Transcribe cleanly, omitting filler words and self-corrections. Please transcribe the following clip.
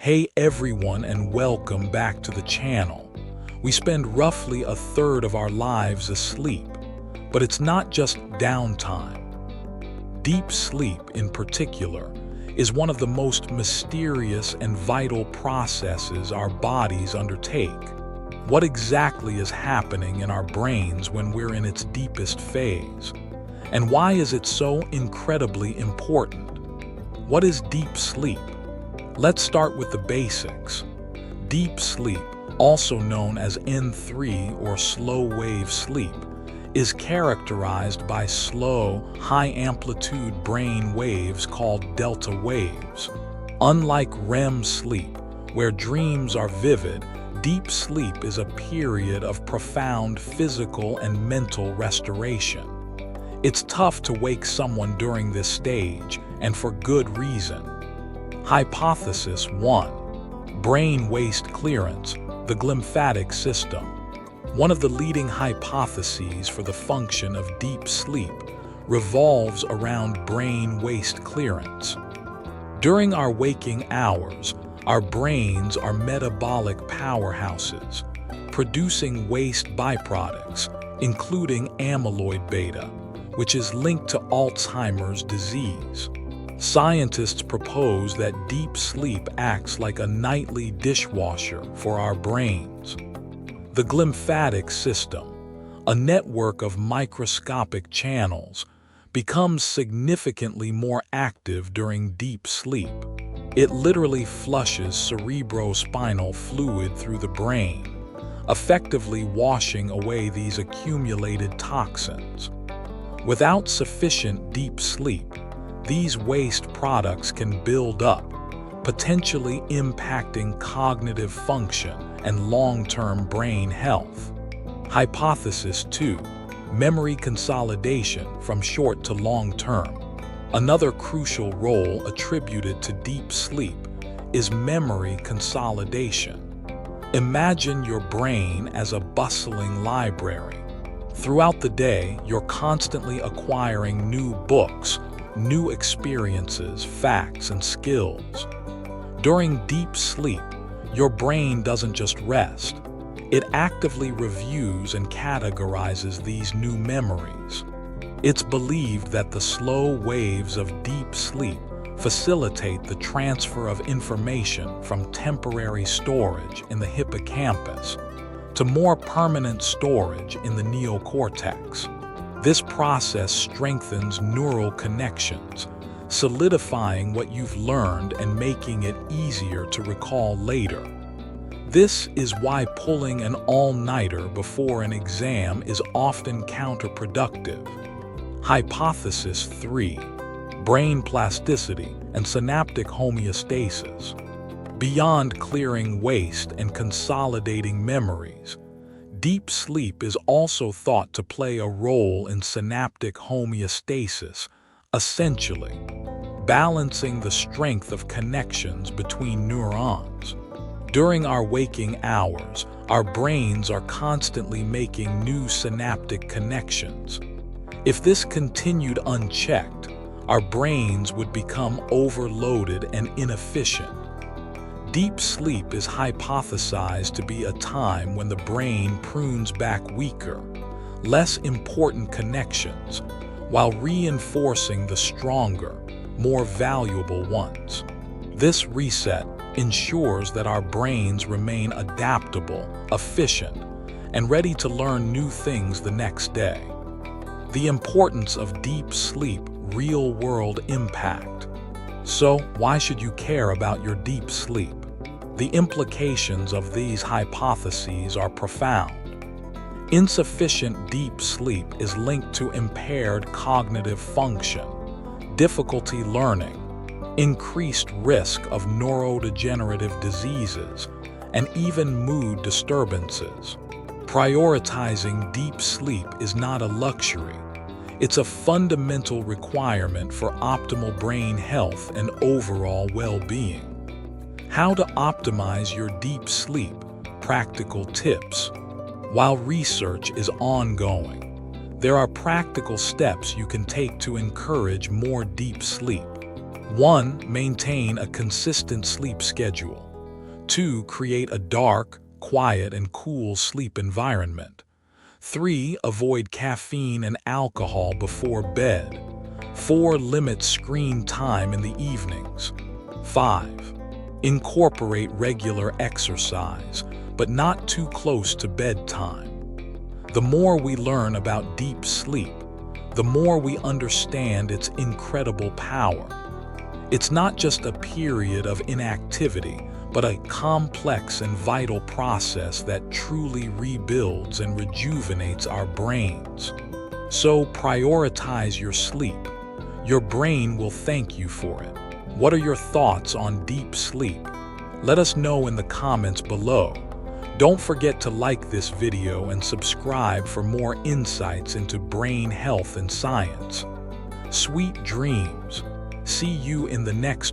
Hey everyone, and welcome back to the channel. We spend roughly a third of our lives asleep, but it's not just downtime. Deep sleep, in particular, is one of the most mysterious and vital processes our bodies undertake. What exactly is happening in our brains when we're in its deepest phase? And why is it so incredibly important? What is deep sleep? Let's start with the basics. Deep sleep, also known as N3 or slow-wave sleep, is characterized by slow, high-amplitude brain waves called delta waves. Unlike REM sleep, where dreams are vivid, deep sleep is a period of profound physical and mental restoration. It's tough to wake someone during this stage, and for good reason. Hypothesis 1. Brain waste clearance, the glymphatic system. One of the leading hypotheses for the function of deep sleep revolves around brain waste clearance. During our waking hours, our brains are metabolic powerhouses, producing waste byproducts, including amyloid beta, which is linked to Alzheimer's disease. Scientists propose that deep sleep acts like a nightly dishwasher for our brains. The glymphatic system, a network of microscopic channels, becomes significantly more active during deep sleep. It literally flushes cerebrospinal fluid through the brain, effectively washing away these accumulated toxins. Without sufficient deep sleep, these waste products can build up, potentially impacting cognitive function and long-term brain health. Hypothesis 2. Memory consolidation from short to long-term. Another crucial role attributed to deep sleep is memory consolidation. Imagine your brain as a bustling library. Throughout the day, you're constantly acquiring new books, new experiences, facts, and skills. During deep sleep, your brain doesn't just rest. It actively reviews and categorizes these new memories. It's believed that the slow waves of deep sleep facilitate the transfer of information from temporary storage in the hippocampus to more permanent storage in the neocortex. This process strengthens neural connections, solidifying what you've learned and making it easier to recall later. This is why pulling an all-nighter before an exam is often counterproductive. Hypothesis 3. Brain plasticity and synaptic homeostasis. Beyond clearing waste and consolidating memories, deep sleep is also thought to play a role in synaptic homeostasis, essentially balancing the strength of connections between neurons. During our waking hours, our brains are constantly making new synaptic connections. If this continued unchecked, our brains would become overloaded and inefficient. Deep sleep is hypothesized to be a time when the brain prunes back weaker, less important connections, while reinforcing the stronger, more valuable ones. This reset ensures that our brains remain adaptable, efficient, and ready to learn new things the next day. The importance of deep sleep, real-world impact. So, why should you care about your deep sleep? The implications of these hypotheses are profound. Insufficient deep sleep is linked to impaired cognitive function, difficulty learning, increased risk of neurodegenerative diseases, and even mood disturbances. Prioritizing deep sleep is not a luxury. It's a fundamental requirement for optimal brain health and overall well-being. How to optimize your deep sleep, practical tips. While research is ongoing, there are practical steps you can take to encourage more deep sleep. 1. Maintain a consistent sleep schedule. 2. Create a dark, quiet, and cool sleep environment. 3. Avoid caffeine and alcohol before bed. 4. Limit screen time in the evenings. 5. Incorporate regular exercise, but not too close to bedtime. The more we learn about deep sleep, the more we understand its incredible power. It's not just a period of inactivity, but a complex and vital process that truly rebuilds and rejuvenates our brains. So prioritize your sleep. Your brain will thank you for it. What are your thoughts on deep sleep? Let us know in the comments below. Don't forget to like this video and subscribe for more insights into brain health and science. Sweet dreams. See you in the next